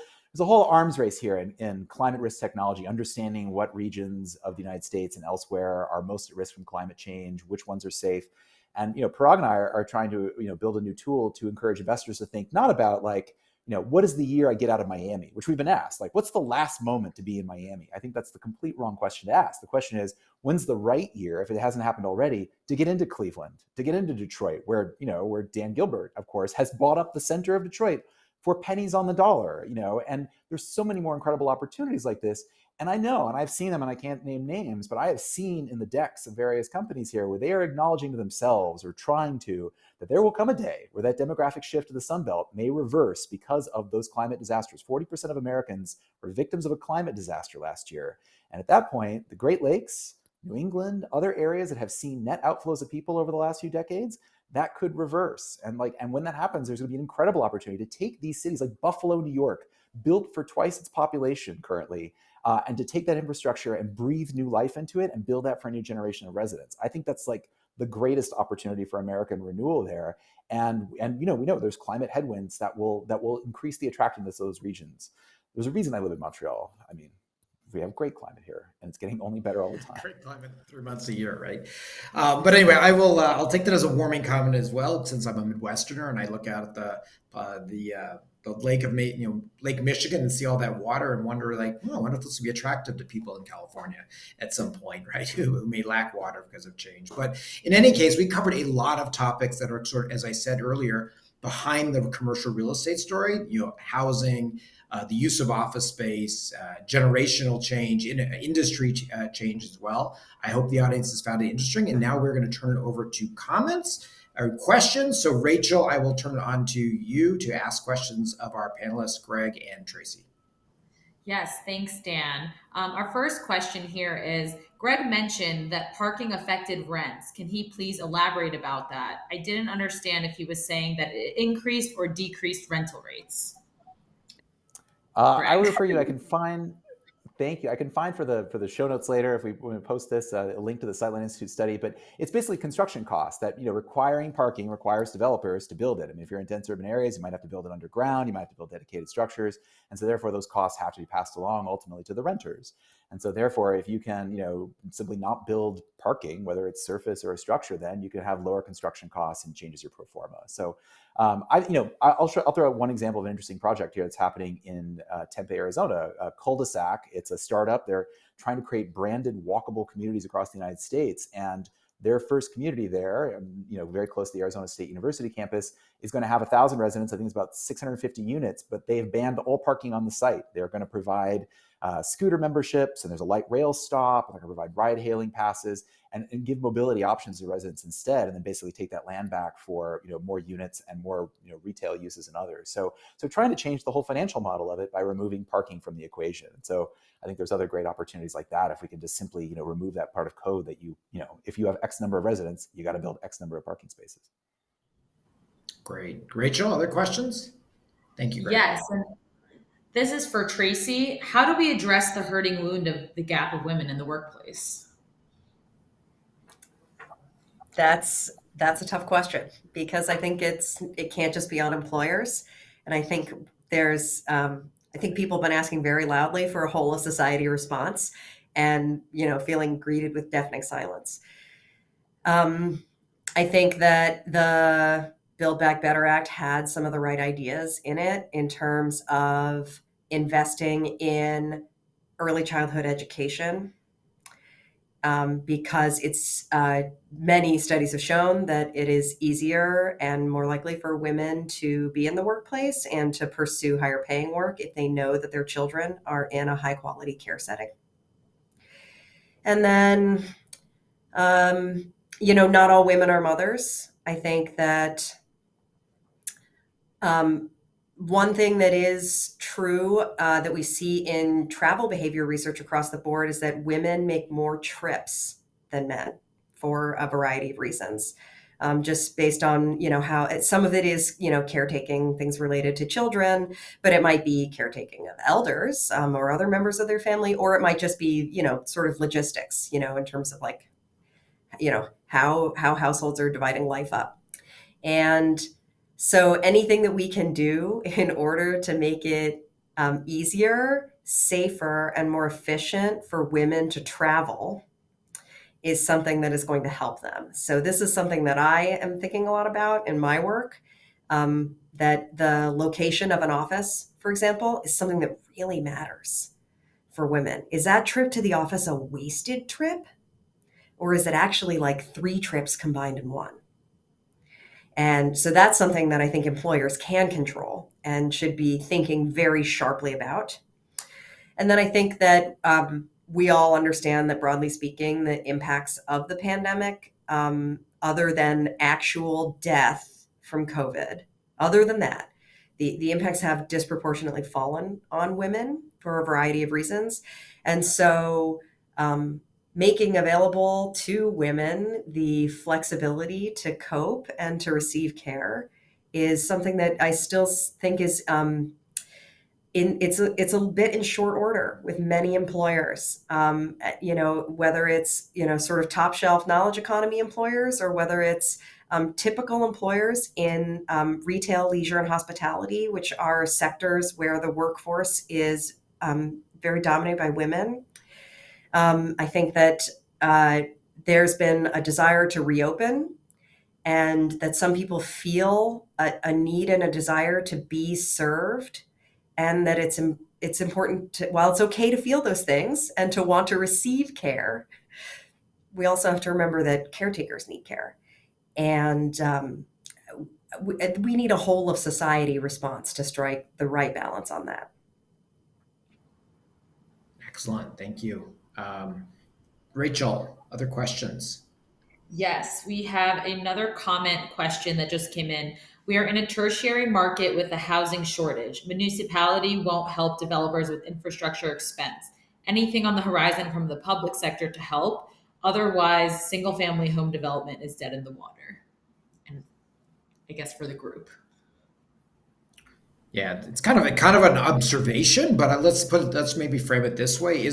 arms race here in climate risk technology, understanding what regions of the United States and elsewhere are most at risk from climate change, which ones are safe. And Parag and I are trying to build a new tool to encourage investors to think not about what is the year I get out of Miami, which we've been asked, what's the last moment to be in Miami? I think that's the complete wrong question to ask. The question is, when's the right year, if it hasn't happened already, to get into Cleveland, to get into Detroit, where Dan Gilbert, of course, has bought up the center of Detroit for pennies on the dollar, and there's so many more incredible opportunities like this. And I know, and I've seen them, and I can't name names, but I have seen in the decks of various companies here where they are acknowledging to themselves, or trying to, that there will come a day where that demographic shift to the Sun Belt may reverse because of those climate disasters. 40% of Americans were victims of a climate disaster last year. And at that point, the Great Lakes, New England, other areas that have seen net outflows of people over the last few decades, that could reverse. And when that happens, there's going to be an incredible opportunity to take these cities like Buffalo, New York, built for twice its population currently, and to take that infrastructure and breathe new life into it and build that for a new generation of residents. I think that's the greatest opportunity for American renewal there. And we know there's climate headwinds that will increase the attractiveness of those regions. There's a reason I live in Montreal. I mean, we have great climate here, and it's getting only better all the time. Great climate, 3 months a year, right? But anyway, I'll take that as a warming comment as well, since I'm a Midwesterner and I look out at the lake of Lake Michigan and see all that water and wonder, I wonder if this will be attractive to people in California at some point, right? Who may lack water because of change. But in any case, we covered a lot of topics that are sort of, as I said earlier, behind the commercial real estate story. Housing, the use of office space, generational change, industry change as well. I hope the audience has found it interesting. And now we're going to turn it over to comments or questions. So Rachel, I will turn it on to you to ask questions of our panelists, Greg and Tracy. Yes, thanks, Dan. Our first question here is, Greg mentioned that parking affected rents. Can he please elaborate about that? I didn't understand if he was saying that it increased or decreased rental rates. I would refer you. Thank you. I can find for the show notes later, when we post this, a link to the Sightline Institute study. But it's basically construction costs that requiring parking requires developers to build it. I mean, if you're in dense urban areas, you might have to build it underground. You might have to build dedicated structures, and so therefore those costs have to be passed along ultimately to the renters. And so therefore, if you can simply not build parking, whether it's surface or a structure, then you can have lower construction costs and changes your pro forma. So I'll throw out one example of an interesting project here that's happening in Tempe, Arizona, Cul-de-sac. It's a startup. They're trying to create branded walkable communities across the United States. And their first community there, very close to the Arizona State University campus, is going to have 1,000 residents. I think it's about 650 units, but they have banned all parking on the site. They're going to provide scooter memberships, and there's a light rail stop, and they're going to provide ride-hailing passes, and give mobility options to residents instead, and then basically take that land back for more units and more retail uses and others. So trying to change the whole financial model of it by removing parking from the equation. So I think there's other great opportunities like that if we can just simply remove that part of code that if you have X number of residents, you got to build X number of parking spaces. Great. Rachel, other questions? Thank you, Greg. Yes. This is for Tracy. How do we address the hurting wound of the gap of women in the workplace? That's a tough question, because I think it can't just be on employers. And I think I think people have been asking very loudly for a whole of society response, and feeling greeted with deafening silence. I think that the Build Back Better Act had some of the right ideas in it in terms of investing in early childhood education, because it's many studies have shown that it is easier and more likely for women to be in the workplace and to pursue higher paying work if they know that their children are in a high quality care setting. And then, not all women are mothers. I think that one thing that is true that we see in travel behavior research across the board is that women make more trips than men for a variety of reasons. Just based on, how some of it is, caretaking, things related to children, but it might be caretaking of elders or other members of their family, or it might just be, sort of logistics, in terms of how households are dividing life up. And so anything that we can do in order to make it easier, safer, and more efficient for women to travel is something that is going to help them. So this is something that I am thinking a lot about in my work, that the location of an office, for example, is something that really matters for women. Is that trip to the office a wasted trip? Or is it actually like 3 trips combined in one? And so that's something that I think employers can control and should be thinking very sharply about. And then I think that we all understand that, broadly speaking, the impacts of the pandemic, other than actual death from COVID, other than that, the impacts have disproportionately fallen on women for a variety of reasons. And so making available to women the flexibility to cope and to receive care is something that I still think is it's a bit in short order with many employers. Whether it's sort of top shelf knowledge economy employers, or whether it's typical employers in retail, leisure, and hospitality, which are sectors where the workforce is very dominated by women. I think that there's been a desire to reopen, and that some people feel a need and a desire to be served, and that it's important to, while it's okay to feel those things and to want to receive care, we also have to remember that caretakers need care. And we need a whole of society response to strike the right balance on that. Excellent. Thank you. Rachel, other questions? Yes, we have another comment question that just came in. We are in a tertiary market with a housing shortage. Municipality won't help developers with infrastructure expense. Anything on the horizon from the public sector to help? Otherwise, single family home development is dead in the water. And I guess for the group. Yeah, it's kind of an observation, but let's maybe frame it this way: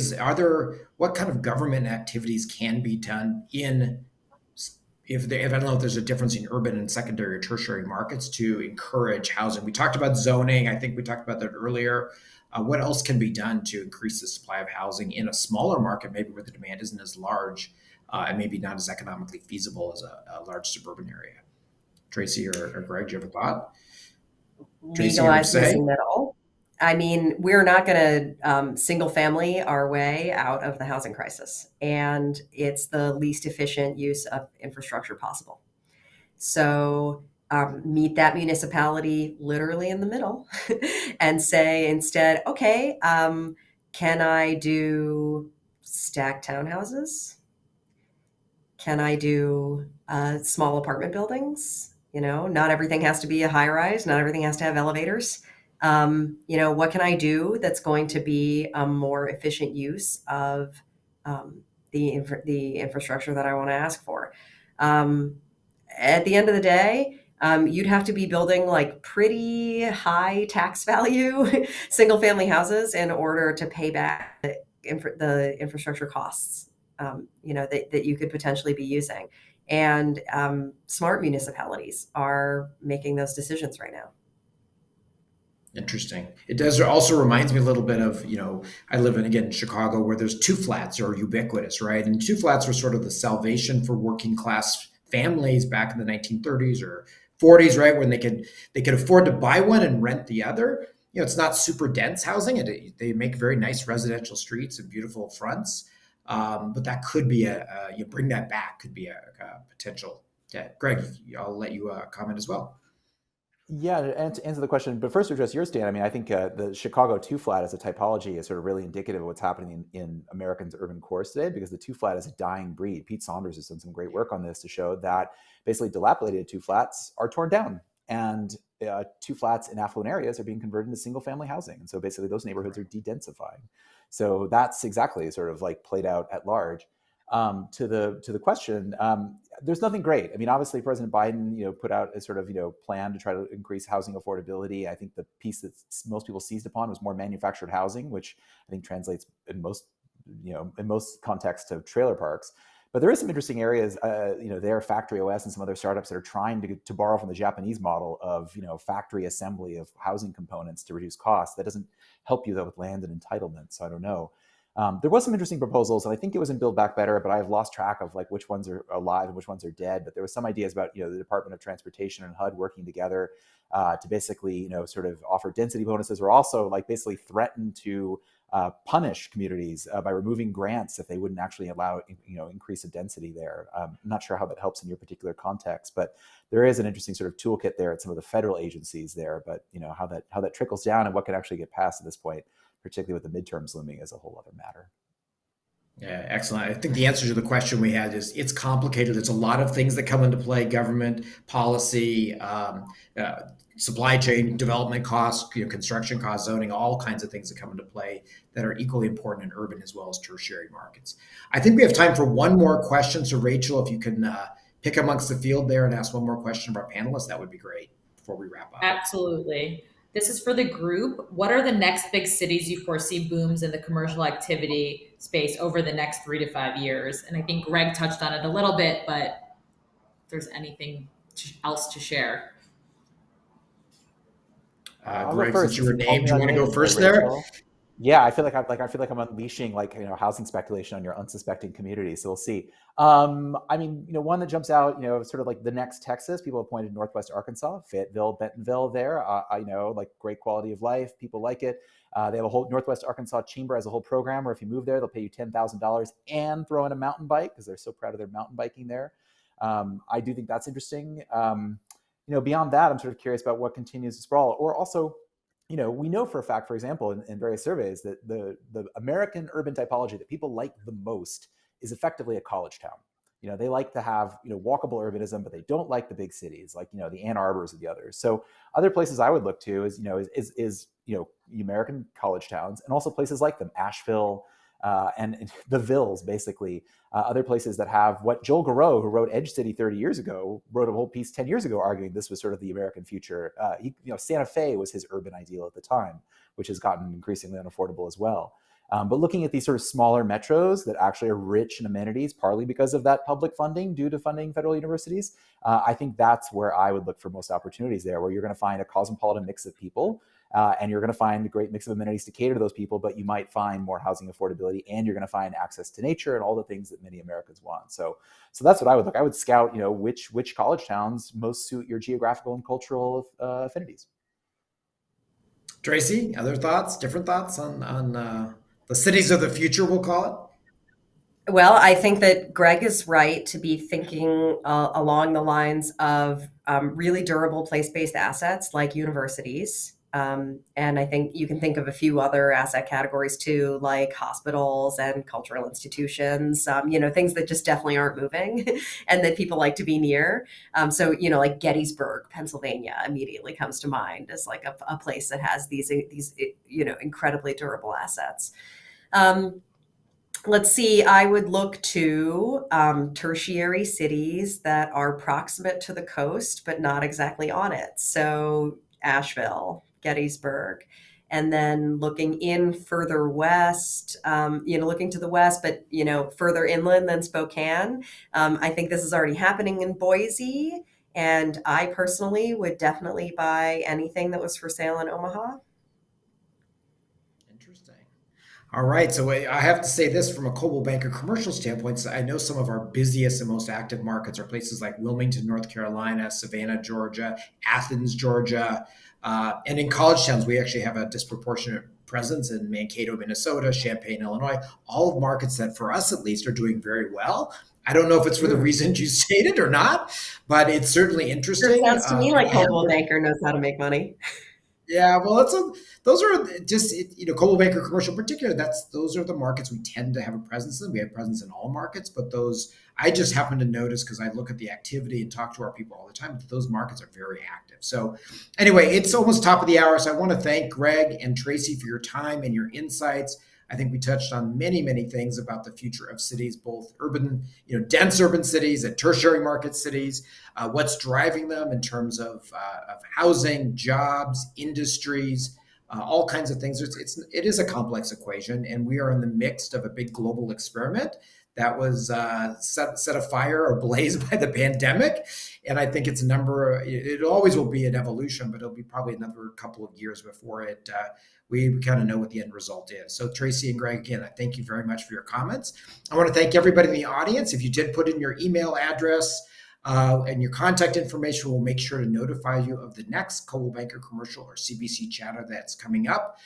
what kind of government activities can be done if I don't know if there's a difference in urban and secondary or tertiary markets to encourage housing? We talked about zoning. I think we talked about that earlier. What else can be done to increase the supply of housing in a smaller market, maybe where the demand isn't as large and maybe not as economically feasible as a large suburban area? Tracy or Greg, do you have a thought? Legalize missing middle. I mean, we're not going to single family our way out of the housing crisis, and it's the least efficient use of infrastructure possible. So meet that municipality literally in the middle and say instead, okay, can I do stacked townhouses? Can I do small apartment buildings? Not everything has to be a high rise. Not everything has to have elevators. What can I do that's going to be a more efficient use of the infrastructure that I want to ask for? At the end of the day, you'd have to be building like pretty high tax value single family houses in order to pay back the infrastructure costs, that you could potentially be using. And smart municipalities are making those decisions right now. Interesting. It does also reminds me a little bit of, I live in, again, Chicago, where there's two flats are ubiquitous, right? And two flats were sort of the salvation for working class families back in the 1930s or 40s, right? When they could afford to buy one and rent the other. It's not super dense housing. They make very nice residential streets and beautiful fronts. But that could be you bring that back could be a potential. Yeah. Greg, I'll let you comment as well. Yeah, and to answer the question, but first to address yours, Dan, I mean, I think the Chicago two flat as a typology is sort of really indicative of what's happening in Americans' urban cores today, because the two flat is a dying breed. Pete Saunders has done some great work on this to show that basically dilapidated two flats are torn down, and two flats in affluent areas are being converted into single family housing. And so basically those neighborhoods are de-densifying. So that's exactly sort of like played out at large. To the question, there's nothing great. I mean, obviously, President Biden, put out a sort of, plan to try to increase housing affordability. I think the piece that most people seized upon was more manufactured housing, which I think translates in most contexts to trailer parks. But there is some interesting areas, there, Factory OS and some other startups that are trying to borrow from the Japanese model of, factory assembly of housing components to reduce costs. That doesn't help you, though, with land and entitlement. So I don't know. There was some interesting proposals, and I think it was in Build Back Better, but I've lost track of like which ones are alive and which ones are dead. But there was some ideas about the Department of Transportation and HUD working together to basically sort of offer density bonuses, or also like basically threaten to punish communities by removing grants if they wouldn't actually allow increase of density there. I'm not sure how that helps in your particular context, but there is an interesting sort of toolkit there at some of the federal agencies there. But how that trickles down and what can actually get passed at this point, particularly with the midterms looming, is a whole other matter. Yeah, excellent. I think the answer to the question we had is it's complicated. There's a lot of things that come into play: government policy, supply chain development costs, construction costs, zoning, all kinds of things that come into play that are equally important in urban as well as tertiary markets. I think we have time for one more question. So Rachel, if you can pick amongst the field there and ask one more question of our panelists, that would be great before we wrap up. Absolutely. This is for the group. What are the next big cities you foresee booms in the commercial activity space over the next 3 to 5 years? And I think Greg touched on it a little bit, but if there's anything else to share. Greg, since you were named, do you want to go first there? Yeah, I feel like I'm unleashing housing speculation on your unsuspecting community. So we'll see. I mean, one that jumps out, sort of like the next Texas. People have pointed Northwest Arkansas, Fayetteville, Bentonville. There, like great quality of life. People like it. They have a whole Northwest Arkansas Chamber has a whole program where if you move there, they'll pay you $10,000 and throw in a mountain bike because they're so proud of their mountain biking there. I do think that's interesting. Beyond that, I'm sort of curious about what continues to sprawl, or also. We know for a fact, for example, in various surveys that the American urban typology that people like the most is effectively a college town. They like to have, walkable urbanism, but they don't like the big cities like, the Ann Arbors and the others. So other places I would look to is American college towns, and also places like them, Asheville, and the Villes, basically. Other places that have what Joel Garreau, who wrote Edge City 30 years ago, wrote a whole piece 10 years ago arguing this was sort of the American future. Santa Fe was his urban ideal at the time, which has gotten increasingly unaffordable as well. But looking at these sort of smaller metros that actually are rich in amenities, partly because of that public funding due to funding federal universities, I think that's where I would look for most opportunities there, where you're going to find a cosmopolitan mix of people. And you're going to find a great mix of amenities to cater to those people, but you might find more housing affordability, and you're going to find access to nature and all the things that many Americans want. So that's what I would look. I would scout, which college towns most suit your geographical and cultural affinities. Tracy, other thoughts, different thoughts on the cities of the future, we'll call it? Well, I think that Greg is right to be thinking along the lines of really durable place-based assets like universities. And I think you can think of a few other asset categories too, like hospitals and cultural institutions, things that just definitely aren't moving and that people like to be near. So, like Gettysburg, Pennsylvania immediately comes to mind as like a place that has these incredibly durable assets. Let's see, I would look to tertiary cities that are proximate to the coast, but not exactly on it. So Asheville, Gettysburg, and then looking in further west, looking to the west, but, further inland than Spokane. I think this is already happening in Boise. And I personally would definitely buy anything that was for sale in Omaha. Interesting. All right. So I have to say this from a Coldwell Banker Commercial standpoint. So I know some of our busiest and most active markets are places like Wilmington, North Carolina, Savannah, Georgia, Athens, Georgia. And in college towns, we actually have a disproportionate presence in Mankato, Minnesota, Champaign, Illinois, all markets that for us at least are doing very well. I don't know if it's for the reasons you stated or not, but it's certainly interesting. It sounds to me like Coldwell Banker knows how to make money. Yeah, well, those are just Coldwell Banker Commercial in particular. Those are the markets we tend to have a presence in. We have presence in all markets, but those I just happen to notice because I look at the activity and talk to our people all the time. That those markets are very active. So, anyway, it's almost top of the hour, so I want to thank Greg and Tracy for your time and your insights. I think we touched on many, many things about the future of cities, both urban, dense urban cities and tertiary market cities, what's driving them in terms of housing, jobs, industries, all kinds of things. It is a complex equation, and we are in the midst of a big global experiment that was set afire or blazed by the pandemic. And I think it always will be an evolution, but it'll be probably another couple of years before we kind of know what the end result is. So Tracy and Greg, again, I thank you very much for your comments. I want to thank everybody in the audience. If you did put in your email address and your contact information, we'll make sure to notify you of the next Coldwell Banker Commercial or CBC Chatter that's coming up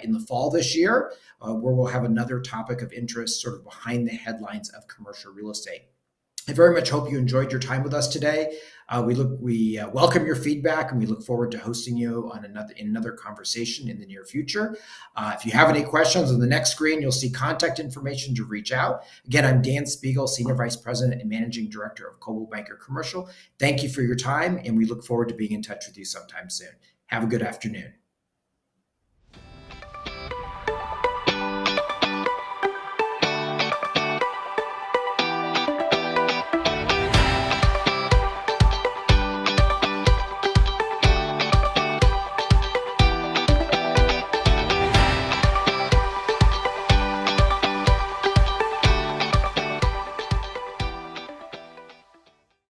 in the fall this year, where we'll have another topic of interest sort of behind the headlines of commercial real estate. I very much hope you enjoyed your time with us today. We welcome your feedback, and we look forward to hosting you on another conversation in the near future. If you have any questions, on the next screen, you'll see contact information to reach out. Again, I'm Dan Spiegel, Senior Vice President and Managing Director of Coldwell Banker Commercial. Thank you for your time, and we look forward to being in touch with you sometime soon. Have a good afternoon.